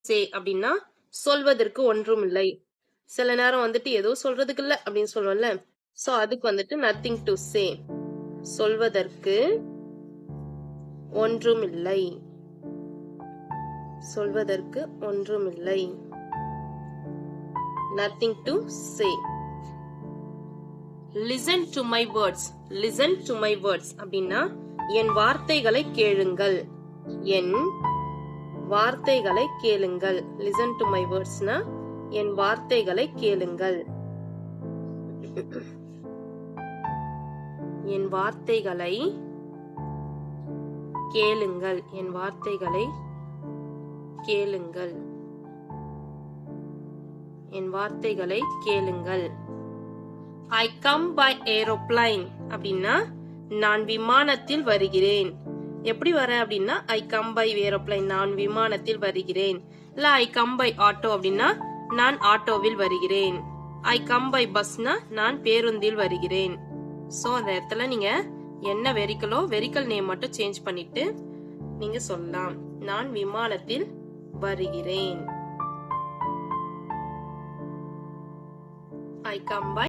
சே அப்படின்னா சொல்வதற்கு ஒன்றும் இல்லை. சில நேரம் வந்துட்டு ஏதோ சொல்றதுக்கு இல்ல அப்படின்னு சொல்லுவோம்ல. சோ அதுக்கு வந்துட்டு நத்திங் டு சே. சொல்வதற்கு ஒன்றுமில்லை. சொல்வதற்கு ஒன்றுமில்லை. Nothing to say. Listen to my words. Listen to my words அப்படின்னா என் வார்த்தைகளை கேளுங்கள். என் வார்த்தைகளை கேளுங்கள். Listen to my wordsனா என் வார்த்தைகளை கேளுங்கள். என் வார்த்தைகளை கேளுங்கள். என் வார்த்தைகளை கேளுங்கள். என் வார்த்தைகளை கேளுங்கள். I come by aeroplane அப்படின்னா நான் விமானத்தில் வருகிறேன். எப்படி வரேன் அப்படின்னா I come by aeroplane நான் விமானத்தில் வருகிறேன். இல்ல I come by auto அப்படின்னா நான் ஆட்டோவில் வருகிறேன். I come by busனா நான் பேருந்தில் வருகிறேன். சோ அந்த இடத்துல நீங்க என்ன வெரிக்கலோ வெரிக்கல் நேம் மட்டும் சேஞ்ச் பண்ணிட்டு நீங்க சொல்லலாம். நான் விமானத்தில் வருகிறேன். I come by